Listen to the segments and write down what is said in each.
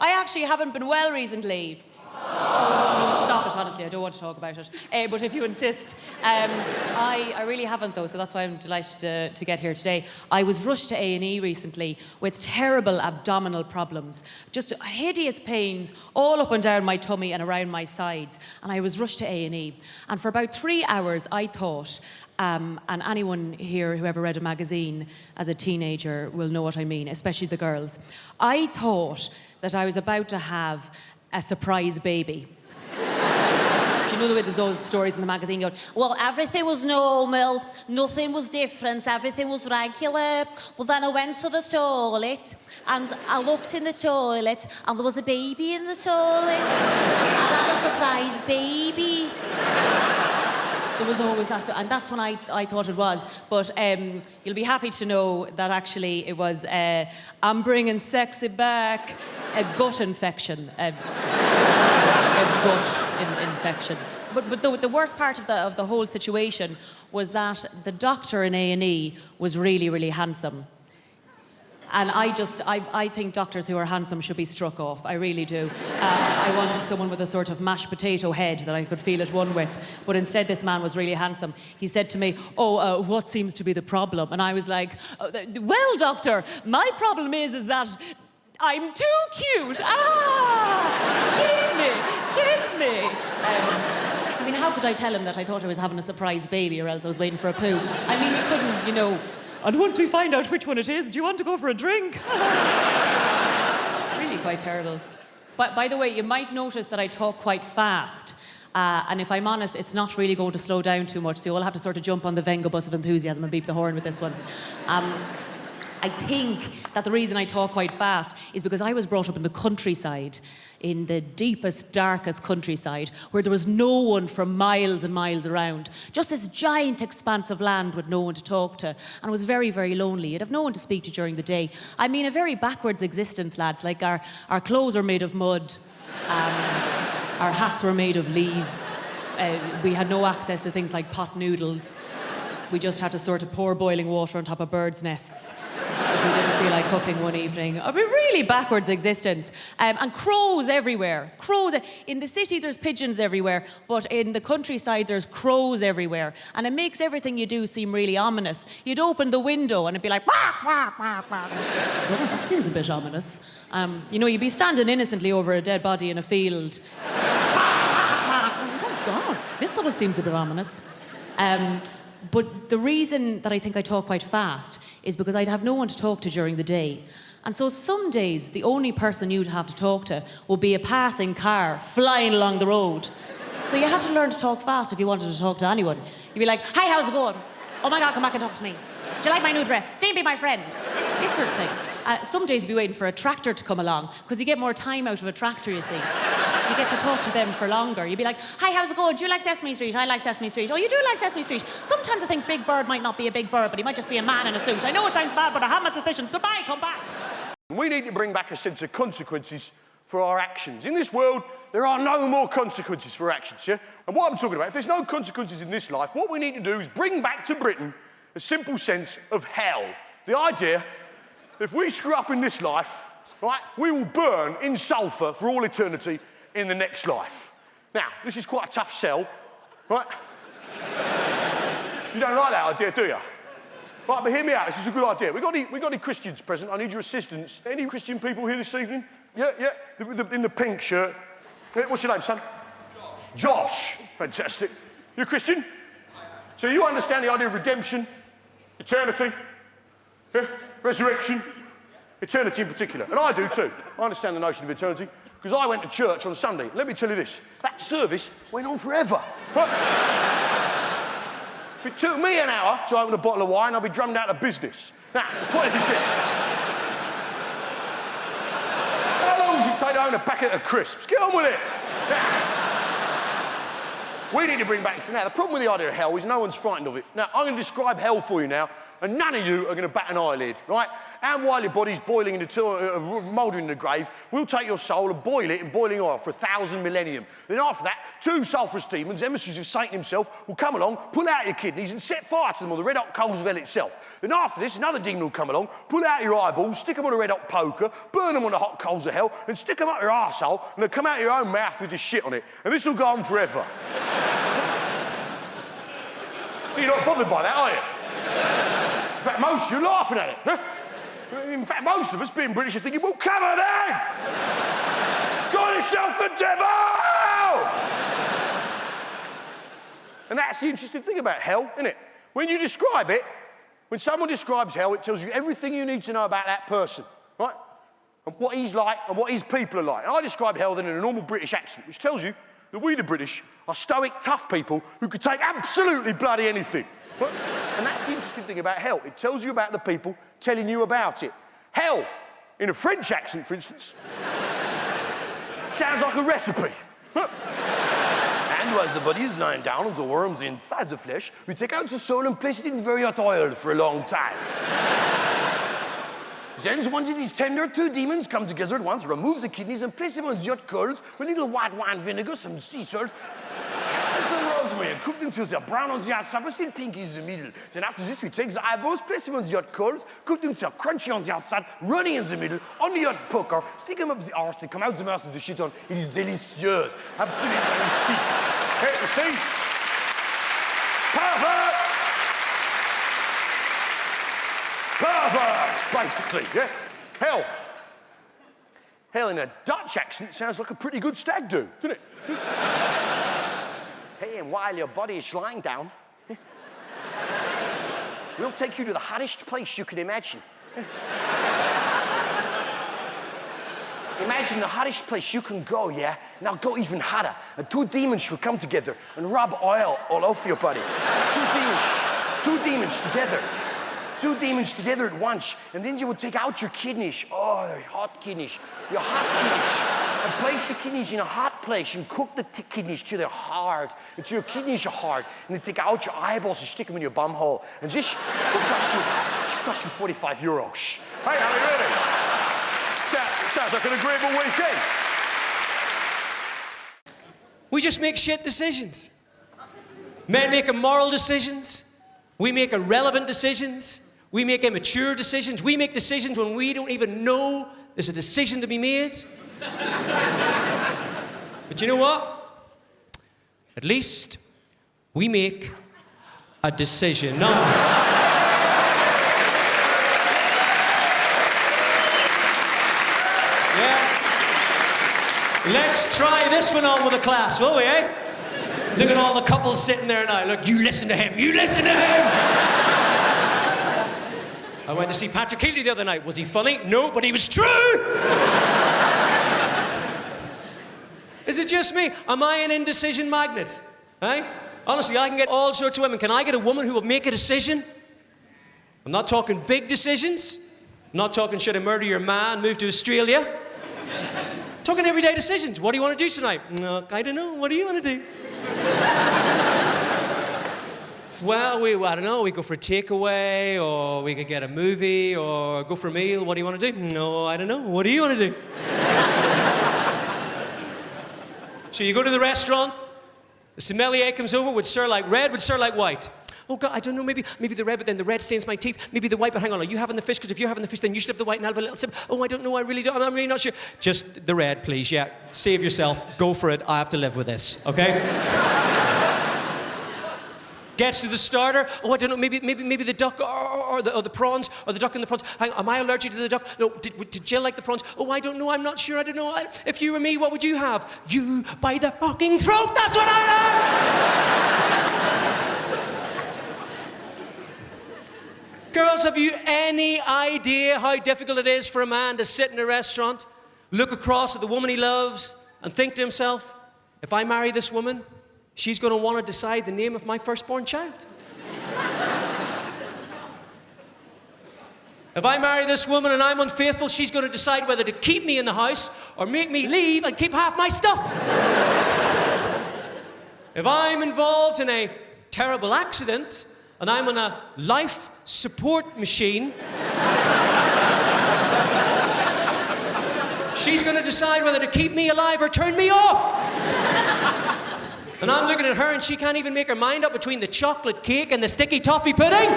I actually haven't been well recently. Oh, stop it, honestly, I don't want to talk about it. But if you insist, I really haven't, though, so that's why I'm delighted to get here today. I was rushed to A&E recently with terrible abdominal problems, just hideous pains all up and down my tummy and around my sides, and I was rushed to A&E. And for about 3 hours, I thought, and anyone here who ever read a magazine as a teenager will know what I mean, especially the girls, I thought that I was about to have a surprise baby. Do you know the way there's those stories in the magazine going, well, everything was normal, nothing was different, everything was regular. Well, then I went to the toilet, and I looked in the toilet, and there was a baby in the toilet. I had a surprise baby. There was always that, and that's when I thought it was. But you'll be happy to know that actually it was, I'm bringing sexy back, a gut infection. A gut infection. But the worst part of the whole situation was that the doctor in A&E was really, really handsome. And I think doctors who are handsome should be struck off. I really do. I wanted someone with a sort of mashed potato head that I could feel at one with. But instead, this man was really handsome. He said to me, what seems to be the problem? And I was like, well, doctor, my problem is that I'm too cute. Cheers me. I mean, how could I tell him that I thought I was having a surprise baby or else I was waiting for a poo? I mean, you couldn't, you know... And once we find out which one it is, do you want to go for a drink? It's really quite terrible. But by the way, you might notice that I talk quite fast. And if I'm honest, it's not really going to slow down too much, so you'll have to sort of jump on the Venga bus of enthusiasm and beep the horn with this one. I think that the reason I talk quite fast is because I was brought up in the countryside, in the deepest, darkest countryside, where there was no one for miles and miles around. Just this giant expanse of land with no one to talk to. And it was very, very lonely. You'd have no one to speak to during the day. I mean, a very backwards existence, lads. Like, our clothes are made of mud. Our hats were made of leaves. We had no access to things like pot noodles. We just had to sort of pour boiling water on top of birds' nests if we didn't feel like cooking one evening. A really backwards existence. And crows everywhere. Crows. In the city, there's pigeons everywhere, but in the countryside, there's crows everywhere. And it makes everything you do seem really ominous. You'd open the window and it'd be like, wah, wah, wah, wah. Well, that seems a bit ominous. You know, you'd be standing innocently over a dead body in a field. Oh, God, this all seems a bit ominous. But the reason that I think I talk quite fast is because I'd have no one to talk to during the day. And so some days, the only person you'd have to talk to would be a passing car flying along the road. So you had to learn to talk fast if you wanted to talk to anyone. You'd be like, hi, how's it going? Oh my God, come back and talk to me. Do you like my new dress? Stay, be my friend. This sort of thing. Some days you'd be waiting for a tractor to come along, because you get more time out of a tractor, you see. You get to talk to them for longer. You'd be like, hi, how's it going? Do you like Sesame Street? I like Sesame Street. Oh, you do like Sesame Street. Sometimes I think Big Bird might not be a big bird, but he might just be a man in a suit. I know it sounds bad, but I have my suspicions. Goodbye, come back. We need to bring back a sense of consequences for our actions. In this world, there are no more consequences for actions, yeah? And what I'm talking about, if there's no consequences in this life, what we need to do is bring back to Britain a simple sense of hell. The idea that if we screw up in this life, right, we will burn in sulphur for all eternity in the next life. Now, this is quite a tough sell, right? You don't like that idea, do you? Right, but hear me out, this is a good idea. We got any Christians present? I need your assistance. Any Christian people here this evening? Yeah, in the pink shirt. What's your name, son? Josh. Fantastic. You a Christian? So you understand the idea of redemption, eternity, yeah? Resurrection, eternity in particular. And I do too. I understand the notion of eternity, because I went to church on Sunday. Let me tell you this, that service went on forever. If it took me an hour to open a bottle of wine, I'd be drummed out of business. Now, the point is this. How long does it take to own a packet of crisps? Get on with it. Now, we need to bring back... Now, the problem with the idea of hell is no one's frightened of it. Now, I'm going to describe hell for you now, and none of you are going to bat an eyelid, right? And while your body's boiling in the mouldering in the grave, we'll take your soul and boil it in boiling oil for 1,000 millennium. Then after that, 2 sulphurous demons, emissaries of Satan himself, will come along, pull out your kidneys and set fire to them on the red hot coals of hell itself. Then after this, another demon will come along, pull out your eyeballs, stick them on a red hot poker, burn them on the hot coals of hell, and stick them up your arsehole, and they'll come out your own mouth with the shit on it. And this will go on forever. So you're not bothered by that, are you? In fact, most of you are laughing at it. Huh? In fact, most of us, being British, are thinking, well, come on then! Call yourself the devil! And that's the interesting thing about hell, isn't it? When you describe it, when someone describes hell, it tells you everything you need to know about that person, right? And what he's like and what his people are like. And I describe hell then in a normal British accent, which tells you that we, the British, are stoic, tough people who could take absolutely bloody anything. Right? And that's the interesting thing about hell. It tells you about the people telling you about it. Hell, in a French accent, for instance, sounds like a recipe. And while the body is lying down and the worms inside the flesh, we take out the soul and place it in very hot oil for a long time. Then, once it is tender, 2 demons come together at once, remove the kidneys and place them on the hot coals with a little white wine vinegar, some sea salt, and some rosemary, and cook them till they're brown on the outside, but still pink in the middle. Then after this, we take the eyeballs, place them on the hot coals, cook them till they're crunchy on the outside, runny in the middle, on the hot poker, stick them up the arse, they come out the mouth with the shit on. It is delicious. Absolutely delicious. Hey, you see? Perverts! Perverts, basically, yeah? Hell. Hell in a Dutch accent sounds like a pretty good stag do, doesn't it? Hey, and while your body is lying down, we'll take you to the hottest place you can imagine. Imagine the hottest place you can go, yeah? Now go even hotter. And 2 demons will come together and rub oil all over your body. 2 demons together. 2 demons together at once, and then you will take out your kidneys. Oh, your hot kidneys. Your hot kidneys. And place the kidneys in a hot place and cook the kidneys till they're hard, until your kidneys are hard. And then take out your eyeballs and stick them in your bum hole. And this will cost you 45 euros. Hey, are you ready? Sounds like an agreeable weekend. We just make shit decisions. Men make immoral decisions. We make irrelevant decisions. We make immature decisions. We make decisions when we don't even know there's a decision to be made. But you know what? At least we make a decision. No. Yeah. Let's try this one on with the class, will we, eh? Look at all the couples sitting there now. Look, you listen to him. You listen to him. I went to see Patrick Kielty the other night. Was he funny? No, but he was true. Is it just me? Am I an indecision magnet? Eh? Honestly, I can get all sorts of women. Can I get a woman who will make a decision? I'm not talking big decisions. I'm not talking should I murder your man, move to Australia. I'm talking everyday decisions. What do you want to do tonight? No, I don't know. What do you want to do? Well, I don't know, we go for a takeaway, or we could get a movie, or go for a meal. What do you want to do? No, I don't know. What do you want to do? So you go to the restaurant, the sommelier comes over, would sir like red, would sir like white? Oh, God, I don't know, maybe the red, but then the red stains my teeth. Maybe the white, but hang on, are you having the fish? Because if you're having the fish, then you should have the white and I'll have a little sip. Oh, I don't know, I'm really not sure. Just the red, please, yeah. Save yourself, go for it, I have to live with this, okay? Gets to the starter. Oh, I don't know, maybe the duck or the prawns, or the duck and the prawns. Hang on, am I allergic to the duck? No, did Jill like the prawns? Oh, I don't know, I'm not sure, I don't know. If you were me, what would you have? You by the fucking throat, that's what I have! Girls, have you any idea how difficult it is for a man to sit in a restaurant, look across at the woman he loves, and think to himself, if I marry this woman, she's going to want to decide the name of my firstborn child. If I marry this woman and I'm unfaithful, she's going to decide whether to keep me in the house or make me leave and keep half my stuff. If I'm involved in a terrible accident and I'm on a life support machine. She's going to decide whether to keep me alive or turn me off. And I'm looking at her and she can't even make her mind up between the chocolate cake and the sticky toffee pudding.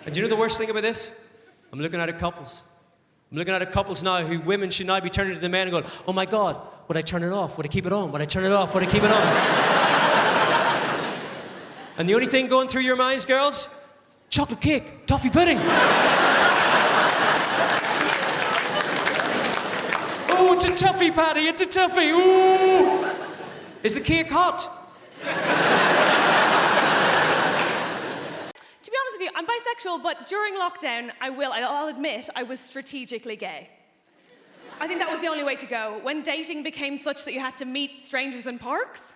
And do you know the worst thing about this? I'm looking at couples. I'm looking at couples now who women should now be turning to the men and going, oh my God, would I turn it off? Would I keep it on? Would I turn it off? Would I keep it on? And the only thing going through your minds, girls, chocolate cake, toffee pudding. Oh, it's a toughie, Paddy, it's a toughie. Ooh. Is the cake hot? To be honest with you, I'm bisexual, but during lockdown, I'll admit, I was strategically gay. I think that was the only way to go. When dating became such that you had to meet strangers in parks,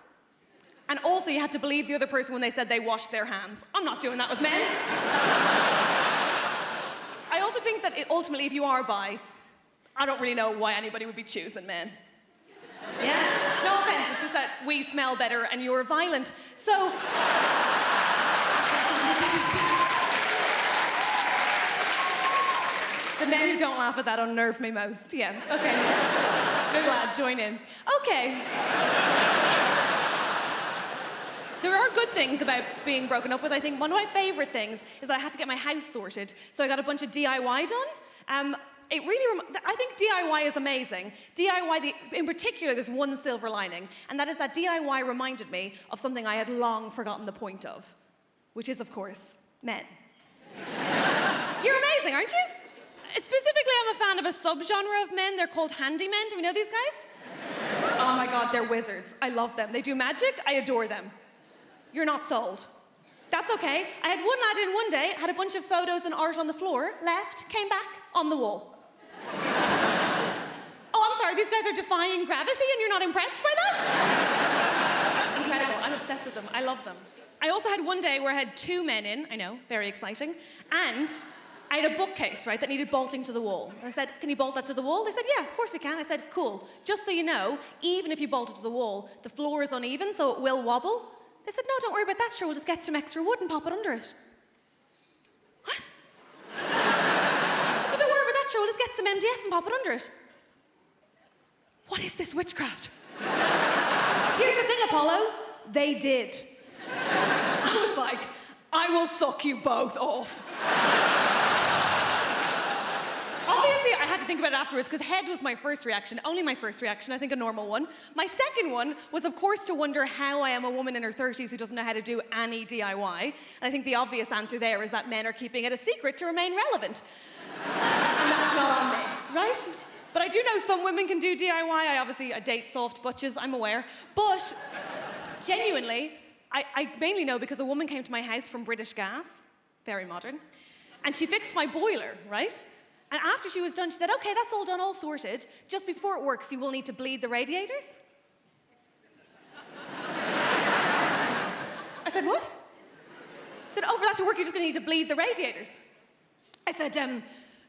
and also you had to believe the other person when they said they washed their hands. I'm not doing that with men. I also think that ultimately, if you are bi, I don't really know why anybody would be choosing men. Yeah, no offense, it's just that we smell better and you're violent. So... The men who don't laugh at that unnerve me most, yeah. Okay, good lad, join in. Okay. There are good things about being broken up with. I think one of my favourite things is that I had to get my house sorted, so I got a bunch of DIY done. I think DIY is amazing. DIY, in particular, there's one silver lining, and that is that DIY reminded me of something I had long forgotten the point of, which is, of course, men. You're amazing, aren't you? Specifically, I'm a fan of a subgenre of men. They're called handymen. Do we know these guys? Oh my God, they're wizards. I love them. They do magic. I adore them. You're not sold. That's okay. I had one lad in one day, had a bunch of photos and art on the floor, left, came back, on the wall. Oh, I'm sorry, these guys are defying gravity and you're not impressed by that? Incredible. I'm obsessed with them. I love them. I also had one day where I had two men in, I know, very exciting, and I had a bookcase, right, that needed bolting to the wall. I said, can you bolt that to the wall? They said, yeah, of course we can. I said, cool. Just so you know, even if you bolt it to the wall, the floor is uneven, so it will wobble. They said, no, don't worry about that, sure, we'll just get some extra wood and pop it under it. What? I said, don't worry about that, sure, we'll just get some MDF and pop it under it. What is this witchcraft? Here's the thing, Apollo. They did. I was like, I will suck you both off. Obviously, I had to think about it afterwards because head was my first reaction, only my first reaction, I think a normal one. My second one was, of course, to wonder how I am a woman in her 30s who doesn't know how to do any DIY. And I think the obvious answer there is that men are keeping it a secret to remain relevant. And that's not on me, right? But I do know some women can do DIY. I date soft butches, I'm aware. But genuinely, I mainly know because a woman came to my house from British Gas, very modern, and she fixed my boiler, right? And after she was done, she said, okay, that's all done, all sorted. Just before it works, you will need to bleed the radiators. I said, what? She said, oh, for that to work, you're just going to need to bleed the radiators. I said,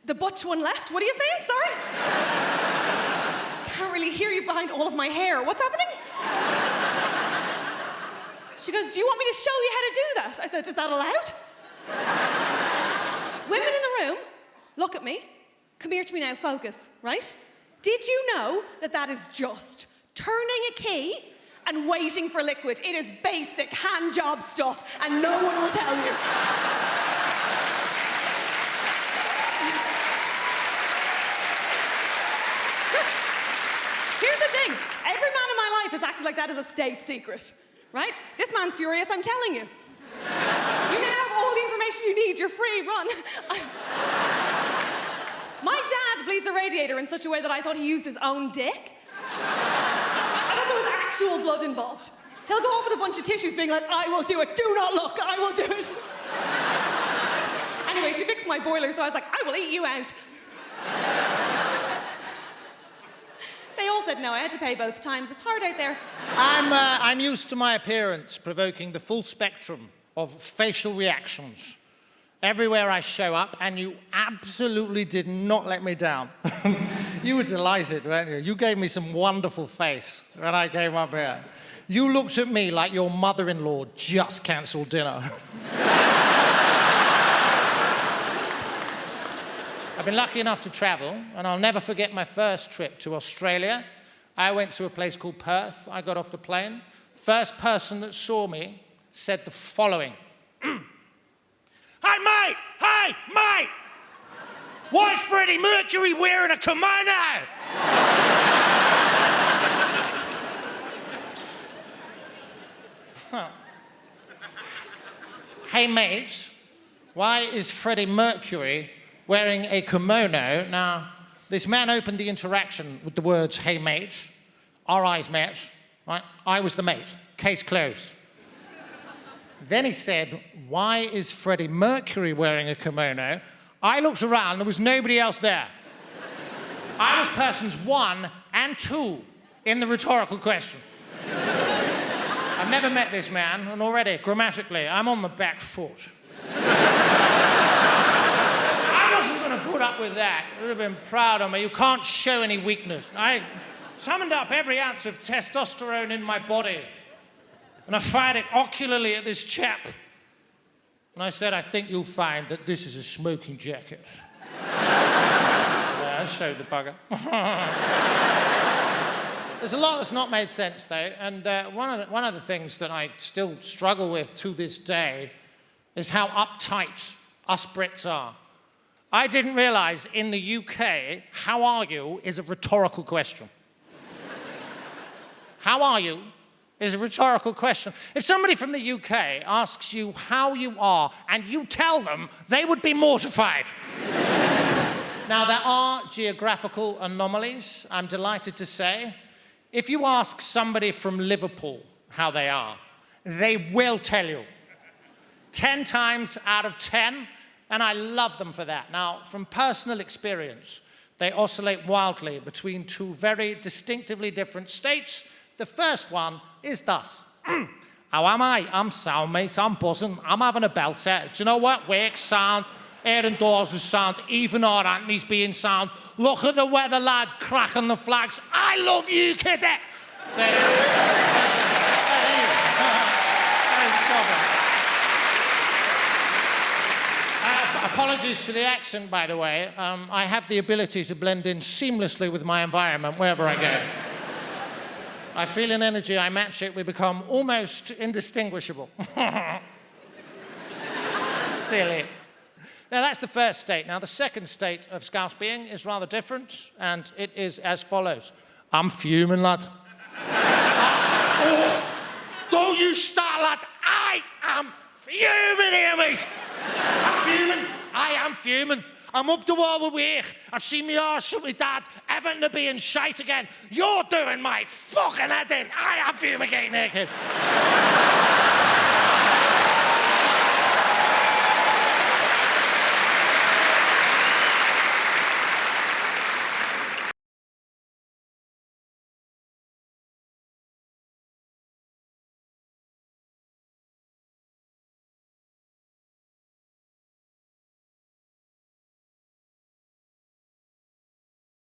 the butch one left. What are you saying? Sorry? Can't really hear you behind all of my hair. What's happening? She goes, do you want me to show you how to do that? I said, is that allowed? Women in the room, look at me. Come here to me now, focus, right? Did you know that that is just turning a key and waiting for liquid? It is basic hand job stuff, and no one will tell you. Here's the thing. Every man in my life has acted like that as a state secret, right? This man's furious, I'm telling you. You now have all the information you need. You're free, run. My dad bleeds a radiator in such a way that I thought he used his own dick. I thought there was actual blood involved. He'll go off with a bunch of tissues being like, I will do it, do not look, I will do it. Anyway, she fixed my boiler, so I was like, I will eat you out. They all said no, I had to pay both times. It's hard out there. I'm used to my appearance provoking the full spectrum of facial reactions everywhere I show up, and you absolutely did not let me down. You were delighted, weren't you? You gave me some wonderful face when I came up here. You looked at me like your mother-in-law just cancelled dinner. I've been lucky enough to travel, and I'll never forget my first trip to Australia. I went to a place called Perth. I got off the plane. First person that saw me said the following. Hey, mate! Hey, mate! Why is Freddie Mercury wearing a kimono? Huh. Hey, mate, why is Freddie Mercury wearing a kimono? Now, this man opened the interaction with the words, hey, mate, our eyes met, right? I was the mate, case closed. Then he said, why is Freddie Mercury wearing a kimono? I looked around, there was nobody else there. I was persons 1 and 2 in the rhetorical question. I've never met this man, and already, grammatically, I'm on the back foot. I wasn't going to put up with that. You would have been proud of me. You can't show any weakness. I summoned up every ounce of testosterone in my body, and I fired it ocularly at this chap. And I said, I think you'll find that this is a smoking jacket. Yeah, I showed the bugger. There's a lot that's not made sense, though, and one of the things that I still struggle with to this day is how uptight us Brits are. I didn't realise in the UK, how are you is a rhetorical question. How are you is a rhetorical question. If somebody from the UK asks you how you are and you tell them, they would be mortified. Now, there are geographical anomalies, I'm delighted to say. If you ask somebody from Liverpool how they are, they will tell you. 10 times out of 10, and I love them for that. Now, from personal experience, they oscillate wildly between 2 very distinctively different states. The first one is thus. How am I? I'm sound, mate. I'm buzzing. I'm having a belter. Do you know what? Work sound. Aaron Dawes is sound. Even our Anthony's being sound. Look at the weather, lad, cracking the flags. I love you, kid. Apologies for the accent, by the way. I have the ability to blend in seamlessly with my environment wherever I go. I feel an energy, I match it, we become almost indistinguishable. Silly. Now, that's the first state. Now, the second state of Scouse being is rather different, and it is as follows. I'm fuming, lad. Oh, don't you start, lad. I am fuming here, mate. I'm fuming. I am fuming. I'm up the wall with work. I've seen me arse with my dad. Everton are being shite again. You're doing my fucking head in. I am fumigating here, kid.